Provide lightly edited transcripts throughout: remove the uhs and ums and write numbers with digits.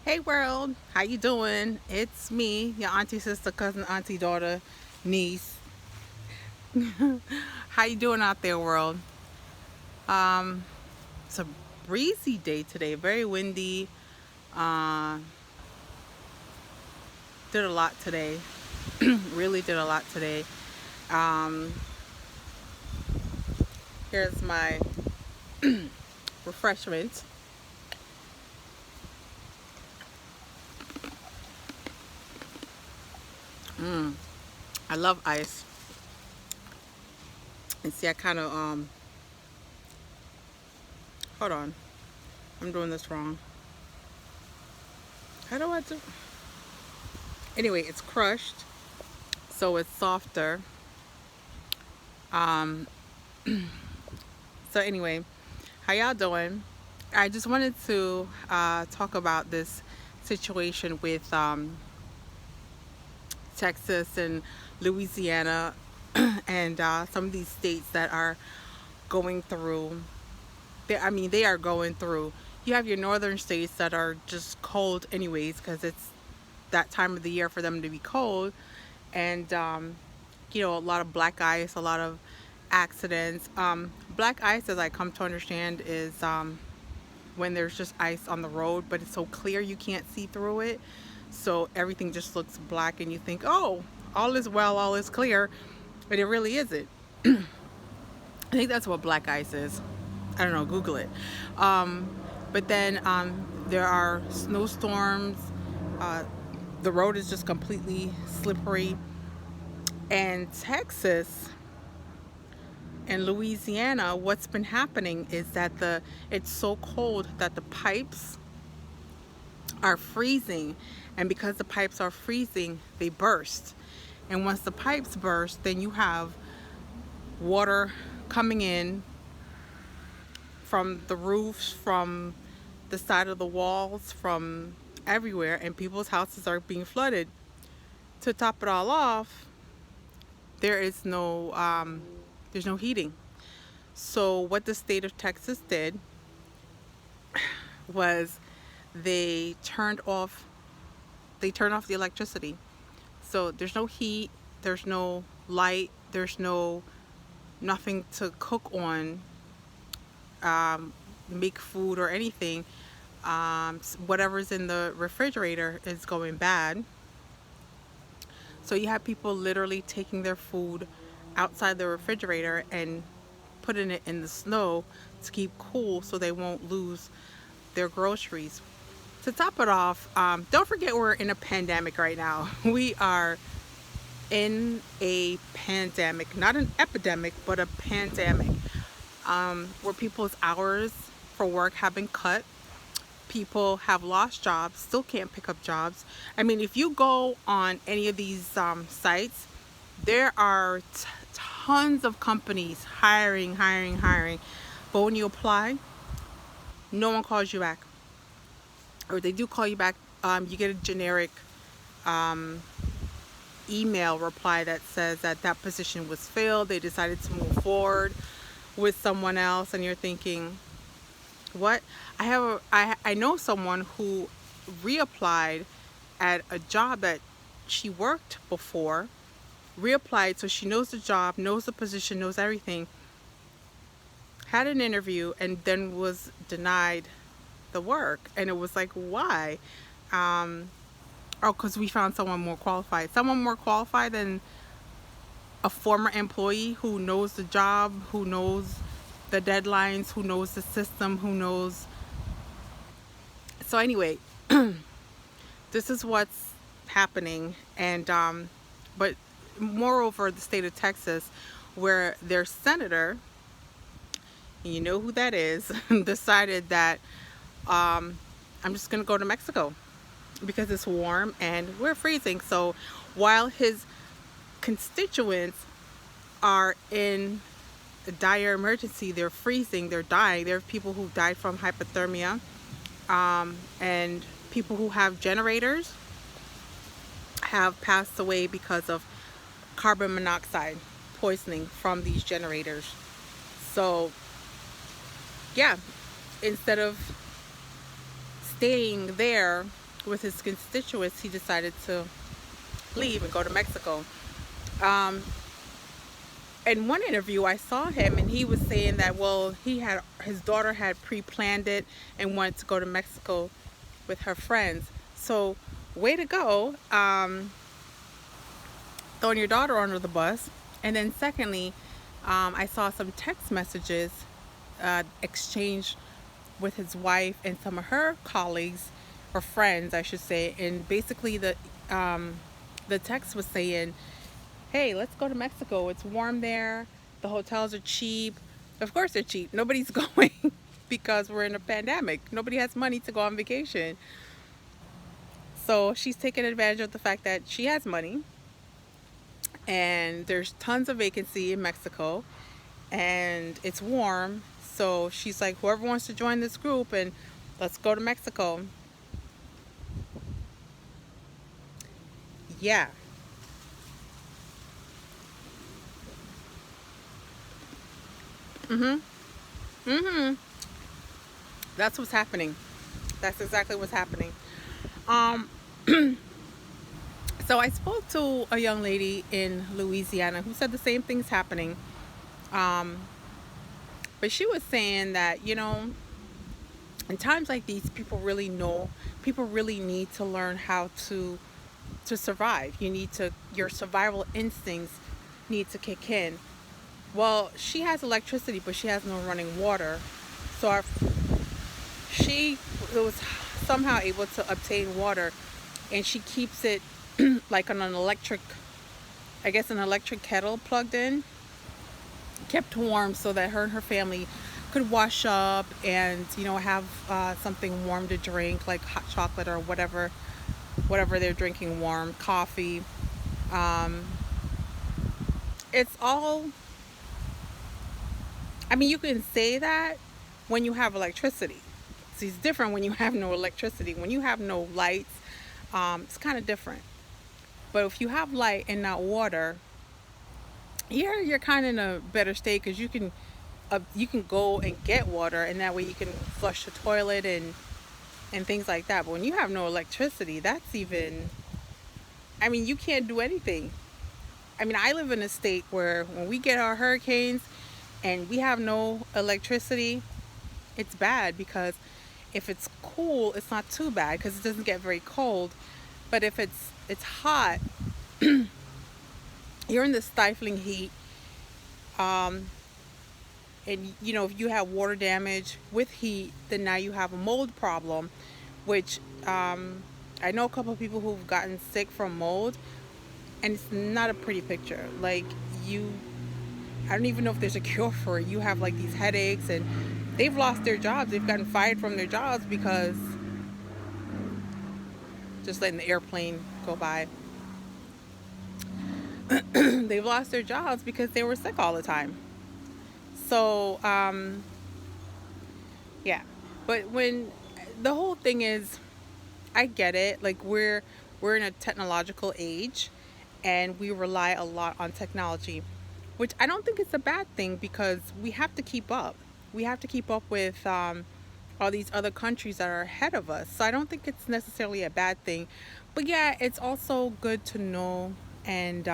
Hey world, how you doing? It's me, your auntie, sister, cousin, auntie, daughter, niece. How you doing out there, world? Um, it's a breezy day today, very windy. Uh, did a lot today. Really did a lot today. Um, Here's my refreshment. I love ice. And see, I kind of hold on. I'm doing this wrong. How do I do? Anyway, it's crushed, so it's softer. Um, So anyway, how y'all doing? I just wanted to talk about this situation with Texas and Louisiana and some of these states that are going through. They are going through. You have your northern states that are just cold anyways because it's that time of the year for them to be cold, and a lot of black ice, a lot of accidents. Black ice, as I come to understand, is when there's just ice on the road, but it's so clear you can't see through it. So everything just looks black, and you think, oh, all is well, all is clear, but it really isn't. I think that's what black ice is. I don't know, Google it. Um, but then there are snowstorms. Uh, the road is just completely slippery. And Texas and Louisiana, what's been happening is that it's so cold that the pipes are freezing, and because the pipes are freezing, they burst. And once the pipes burst, then you have water coming in from the roofs, from the side of the walls, from everywhere, and people's houses are being flooded. To top it all off, there is there's no heating. So what the state of Texas did was they turned off the electricity. So there's no heat, there's no light, there's nothing to cook on, make food or anything. Whatever's in the refrigerator is going bad. So you have people literally taking their food outside the refrigerator and putting it in the snow to keep cool so they won't lose their groceries. To top it off, don't forget we're in a pandemic right now. We are in a pandemic, not an epidemic, but a pandemic, where people's hours for work have been cut. People have lost jobs, still can't pick up jobs. I mean, if you go on any of these sites, there are tons of companies hiring, hiring, hiring. But when you apply, no one calls you back. Or they do call you back, you get a generic email reply that says that that position was filled. They decided to move forward with someone else, and you're thinking, what? I know someone who reapplied at a job that she worked before, reapplied, so she knows the job, knows the position, knows everything, had an interview, and then was denied the work. And it was like, why? Oh, because we found someone more qualified than a former employee who knows the job, who knows the deadlines, who knows the system, who knows. So anyway, this is what's happening. And but moreover, the state of Texas, where their senator, and you know who that is, decided that I'm just gonna go to Mexico because it's warm and we're freezing. So while his constituents are in a dire emergency, they're freezing, they're dying. There are people who died from hypothermia, and people who have generators have passed away because of carbon monoxide poisoning from these generators. So yeah, instead of staying there with his constituents, he decided to leave and go to Mexico. Um, in one interview, I saw him, and he was saying that, well, his daughter had pre-planned it and wanted to go to Mexico with her friends. So, way to go, throwing your daughter under the bus. And then, secondly, I saw some text messages exchanged with his wife and some of her colleagues or friends, I should say. And basically, the text was saying, hey, let's go to Mexico. It's warm there. The hotels are cheap. Of course, they're cheap. Nobody's going because we're in a pandemic. Nobody has money to go on vacation. So she's taking advantage of the fact that she has money, and there's tons of vacancy in Mexico, and it's warm. So she's like, whoever wants to join this group, and let's go to Mexico. Yeah. Mhm. Mhm. That's what's happening. That's exactly what's happening. Um, so I spoke to a young lady in Louisiana who said the same thing's happening. Um, but she was saying that, in times like these, people really need to learn how to survive. Your survival instincts need to kick in. Well, she has electricity, but she has no running water. So she was somehow able to obtain water, and she keeps it like on an electric, I guess, an electric kettle plugged in, kept warm so that her and her family could wash up and have something warm to drink, like hot chocolate or whatever they're drinking warm, coffee. um, it's all, I mean, you can say that when you have electricity. See, it's different when you have no electricity. When you have no lights, it's kind of different. But if you have light and not water, you're kind of in a better state because you can go and get water, and that way you can flush the toilet and things like that. But when you have no electricity, that's even, I mean, you can't do anything. I mean, I live in a state where when we get our hurricanes and we have no electricity, it's bad because if it's cool, it's not too bad because it doesn't get very cold. But if it's hot, you're in the stifling heat. Um, and if you have water damage with heat, then now you have a mold problem, which I know a couple of people who've gotten sick from mold, and it's not a pretty picture. Like, I don't even know if there's a cure for it. You have like these headaches, and they've lost their jobs. They've gotten fired from their jobs because just letting the airplane go by. They've lost their jobs because they were sick all the time. So, yeah. But when the whole thing is, I get it. Like, we're in a technological age, and we rely a lot on technology, which I don't think it's a bad thing because we have to keep up. We have to keep up with all these other countries that are ahead of us. So I don't think it's necessarily a bad thing. But yeah, it's also good to know, and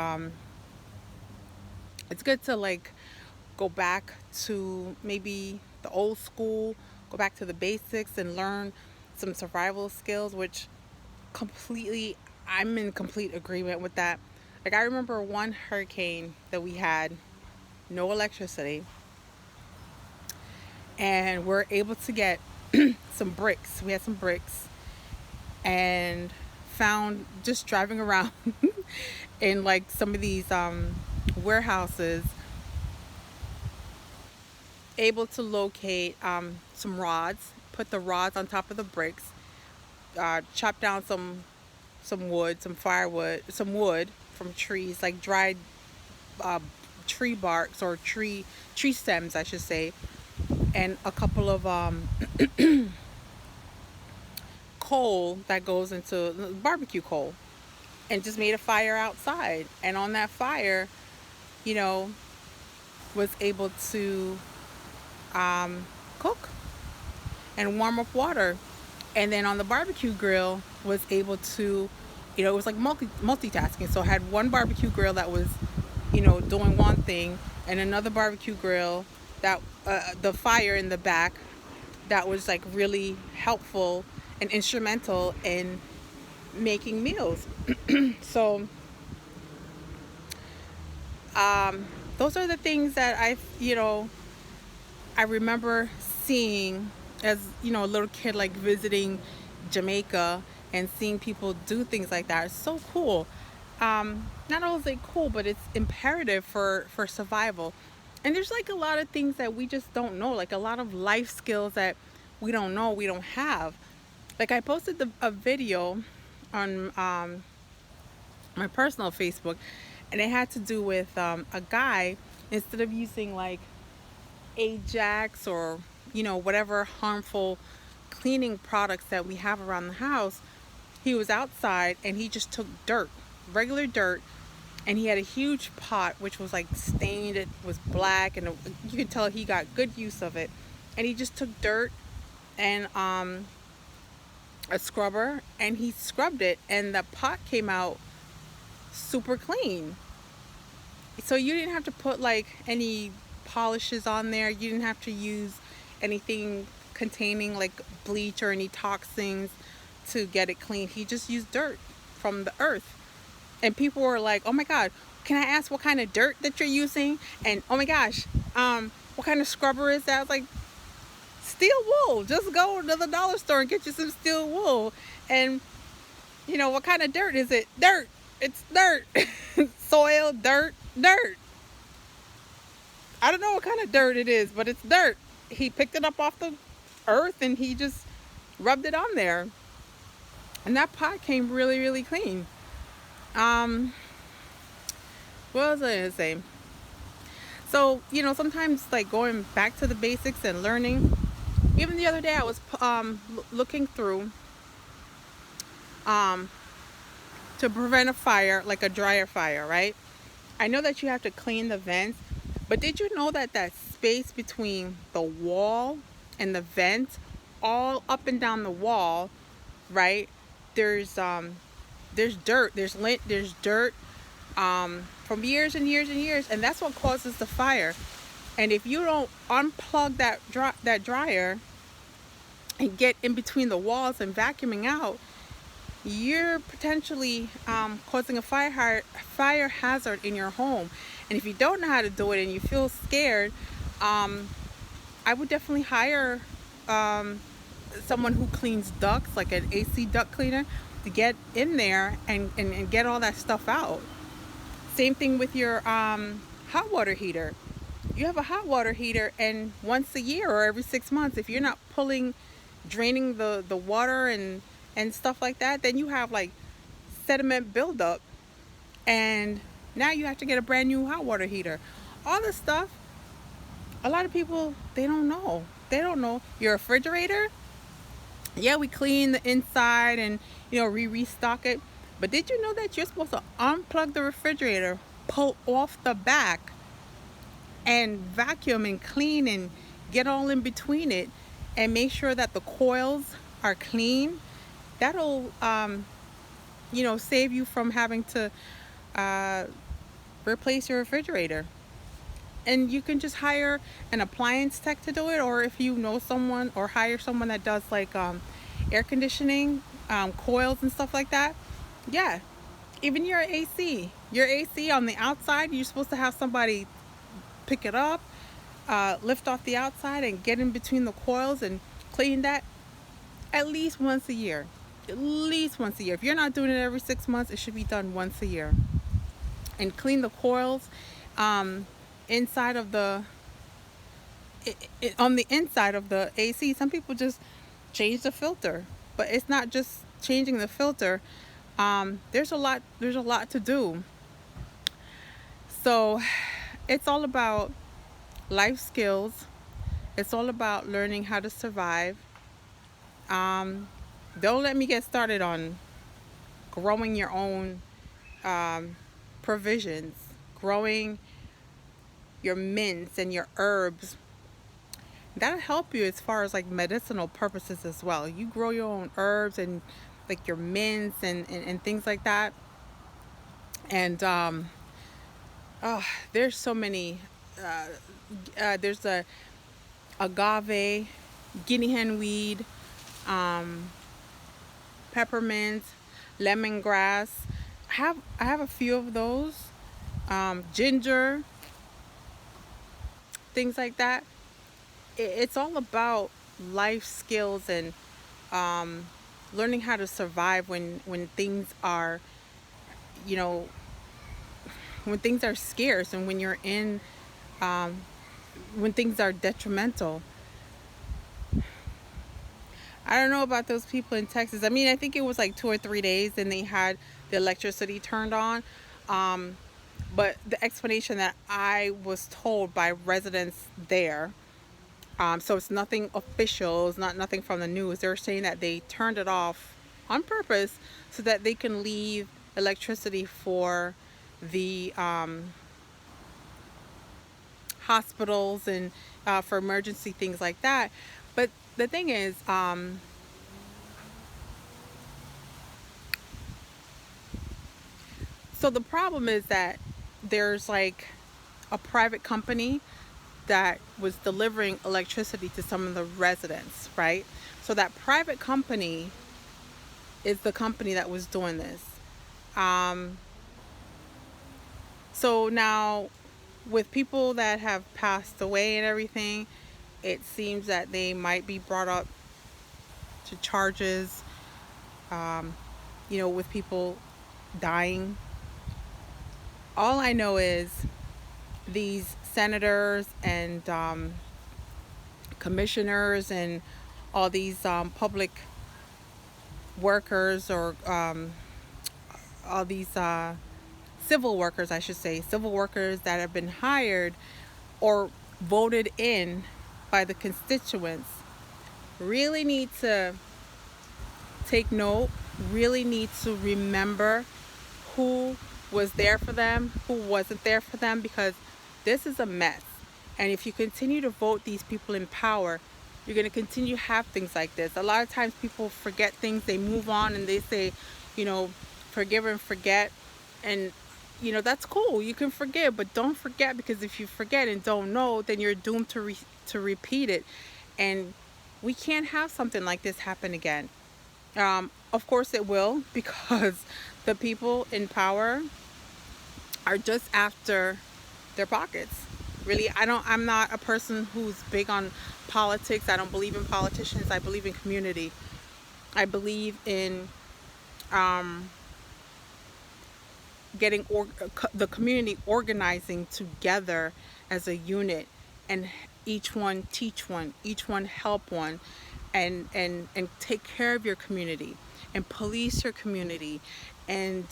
it's good to like go back to maybe the old school, go back to the basics and learn some survival skills, which completely, I'm in complete agreement with that. Like, I remember one hurricane that we had no electricity, and we're able to get some bricks. We had some bricks, and found, just driving around in like some of these warehouses, able to locate some rods, put the rods on top of the bricks, chop down some wood, some firewood, some wood from trees, like dried uh, tree barks or tree stems, I should say, and a couple of coal that goes into barbecue coal, and just made a fire outside. And on that fire, you know, was able to cook and warm up water. And then on the barbecue grill, was able to, it was like multitasking. So I had one barbecue grill that was, doing one thing, and another barbecue grill that the fire in the back that was like really helpful and instrumental in making meals. So those are the things that I remember seeing as, a little kid, like visiting Jamaica and seeing people do things like that. It's so cool. Not only cool, but it's imperative for survival. And there's like a lot of things that we just don't know, like a lot of life skills that we don't know, we don't have. Like I posted a video on my personal Facebook, and it had to do with a guy, instead of using like Ajax or whatever harmful cleaning products that we have around the house, he was outside and he just took dirt, regular dirt, and he had a huge pot which was like stained, it was black, and you could tell he got good use of it. And he just took dirt and a scrubber, and he scrubbed it, and the pot came out super clean. So you didn't have to put like any polishes on there. You didn't have to use anything containing like bleach or any toxins to get it clean. He just used dirt from the earth. And people were like, "Oh my God, can I ask what kind of dirt that you're using? And oh my gosh, what kind of scrubber is that?" I was like, "Steel wool. Just go to the dollar store and get you some steel wool." And what kind of dirt is it? Dirt. It's dirt. Soil, dirt, dirt. I don't know what kind of dirt it is, but it's dirt. He picked it up off the earth and he just rubbed it on there. And that pot came really, really clean. What was I gonna say? So, sometimes like going back to the basics and learning. Even the other day I was looking through to prevent a fire, like a dryer fire, right? I know that you have to clean the vents, but did you know that that space between the wall and the vent, all up and down the wall, right? There's dirt, there's lint, there's dirt from years and years and years, and that's what causes the fire. And if you don't unplug that dryer and get in between the walls and vacuuming out, you're potentially causing a fire hazard in your home. And if you don't know how to do it and you feel scared, I would definitely hire someone who cleans ducts, like an AC duct cleaner, to get in there and get all that stuff out. Same thing with your hot water heater. You have a hot water heater, and once a year or every 6 months, if you're not draining the water and stuff like that, then you have like sediment buildup, and now you have to get a brand new hot water heater. All this stuff, a lot of people, they don't know. Your refrigerator, yeah, we clean the inside and restock it, but did you know that you're supposed to unplug the refrigerator, pull off the back, and vacuum and clean and get all in between it, and make sure that the coils are clean? That'll save you from having to replace your refrigerator. And you can just hire an appliance tech to do it, or if you know someone, or hire someone that does like air conditioning, coils and stuff like that. Yeah, even your AC on the outside, you're supposed to have somebody pick it up, lift off the outside and get in between the coils and clean that at least once a year. If you're not doing it every 6 months, it should be done once a year. And clean the coils inside of on the inside of the AC. Some people just change the filter, but it's not just changing the filter. There's a lot to do. So it's all about life skills. It's all about learning how to survive. Don't let me get started on growing your own provisions, growing your mints and your herbs. That'll help you as far as like medicinal purposes as well. You grow your own herbs and like your mints and things like that. And oh, there's so many. There's a agave, guinea hen weed, um, peppermint, lemongrass. I have a few of those. Ginger, things like that. It's all about life skills and um, learning how to survive when things are, you know, when things are scarce and when you're in, when things are detrimental. I don't know about those people in Texas. I mean, I think it was like 2 or 3 days and they had the electricity turned on. Um, but the explanation that I was told by residents there, so it's nothing official, it's not nothing from the news. They're saying that they turned it off on purpose so that they can leave electricity for the hospitals and for emergency things like that. But the thing is, so the problem is that there's like a private company that was delivering electricity to some of the residents, right? So that private company is the company that was doing this. Um, so now, with people that have passed away and everything, it seems that they might be brought up to charges, with people dying. All I know is these senators and commissioners and all these public workers, or all these civil workers, I should say, civil workers that have been hired or voted in by the constituents, really need to take note, really need to remember who was there for them, who wasn't there for them, because this is a mess. And if you continue to vote these people in power, you're going to continue to have things like this. A lot of times people forget things, they move on and they say, forgive and forget. And, that's cool. You can forgive, but don't forget, because if you forget and don't know, then you're doomed to repeat it. And we can't have something like this happen again. Of course it will, because the people in power are just after their pockets. Really, I'm not a person who's big on politics. I don't believe in politicians. I believe in community. I believe in getting the community organizing together as a unit, and each one teach one, each one help one, and take care of your community and police your community, and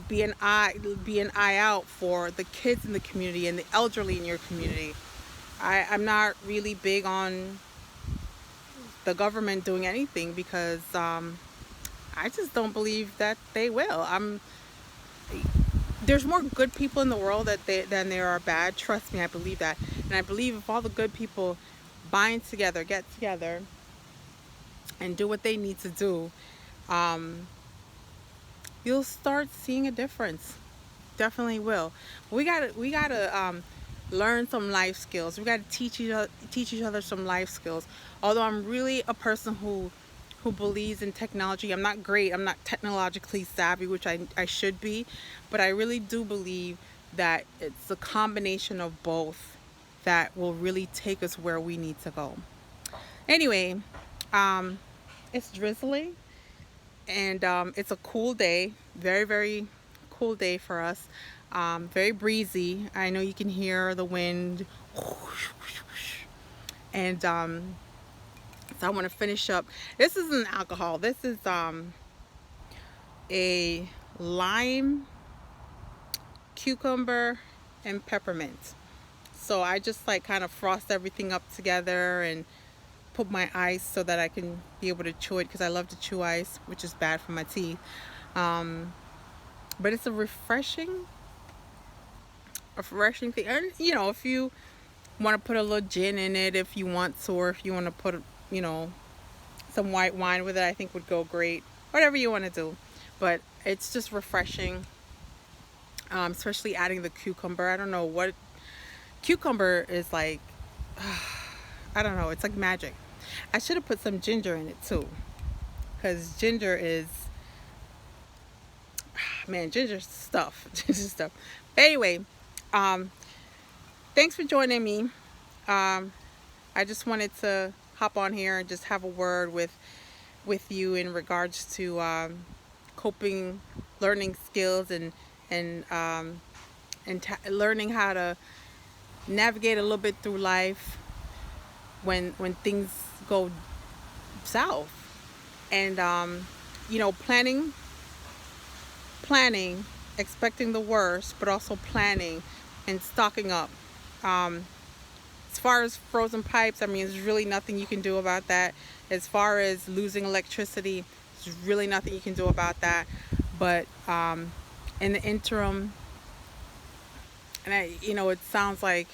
be an eye out for the kids in the community and the elderly in your community. I'm not really big on the government doing anything, because I just don't believe that they will. There's more good people in the world than there are bad. Trust me, I believe that. And I believe if all the good people bind together, get together, and do what they need to do, you'll start seeing a difference. Definitely will. We gotta learn some life skills. We gotta teach each other some life skills. Although I'm really a person who believes in technology. I'm not great. I'm not technologically savvy, which I should be, but I really do believe that it's a combination of both that will really take us where we need to go. Anyway, it's drizzling, and it's a cool day, very, very cool day for us. Very breezy. I know you can hear the wind, and so I want to finish up. This isn't alcohol. This is a lime, cucumber, and peppermint. So I just like kind of frost everything up together and put my ice so that I can be able to chew it, because I love to chew ice, which is bad for my teeth. But it's a refreshing thing. And if you want to put a little gin in it, if you want to, or if you want to put, you know, some white wine with it, I think would go great. Whatever you want to do. But it's just refreshing, especially adding the cucumber. I don't know what cucumber is like. I don't know. It's like magic. I should have put some ginger in it too, because ginger is, man, ginger stuff, ginger stuff. But anyway, um, thanks for joining me. I just wanted to hop on here and just have a word with you in regards to coping, learning skills, and learning how to navigate a little bit through life when things go south, and planning, expecting the worst, but also planning and stocking up. As far as frozen pipes, I mean, there's really nothing you can do about that. As far as losing electricity, there's really nothing you can do about that. But in the interim, and it sounds like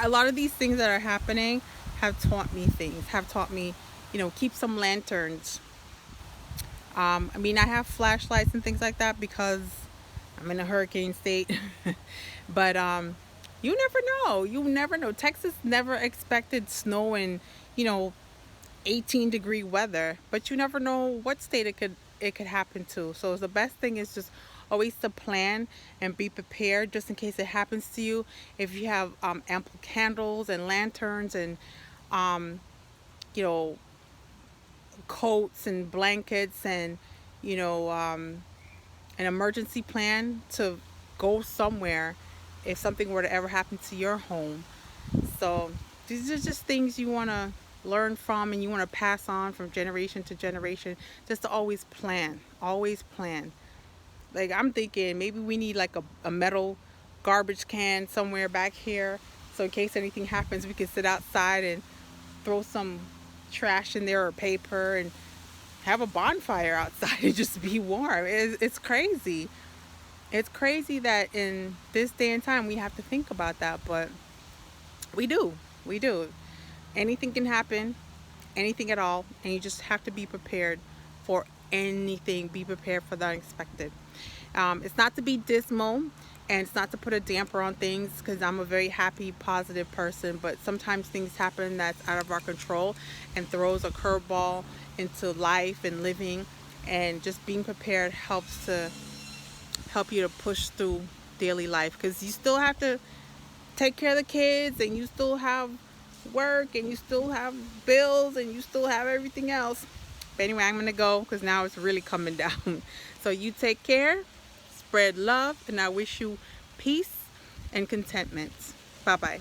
a lot of these things that are happening have taught me things, have taught me, keep some lanterns. I mean, I have flashlights and things like that because I'm in a hurricane state. But you never know. You never know. Texas never expected snow and 18-degree weather, but you never know what state it could happen to. So the best thing is just always to plan and be prepared just in case it happens to you. If you have ample candles and lanterns and you know coats and blankets and an emergency plan to go somewhere if something were to ever happen to your home. So these are just things you want to learn from and you want to pass on from generation to generation, just to always plan. Always plan. Like, I'm thinking maybe we need like a metal garbage can somewhere back here, so in case anything happens we can sit outside and throw some trash in there or paper and have a bonfire outside and just be warm. It's crazy. It's crazy that in this day and time we have to think about that, but we do. Anything can happen, anything at all, and you just have to be prepared for anything. Be prepared for the unexpected. It's not to be dismal, and it's not to put a damper on things, because I'm a very happy, positive person, but sometimes things happen that's out of our control and throws a curveball into life and living, and just being prepared helps you to push through daily life, because you still have to take care of the kids, and you still have work, and you still have bills, and you still have everything else. But anyway, I'm gonna go because now it's really coming down. So you take care, spread love, and I wish you peace and contentment. Bye bye.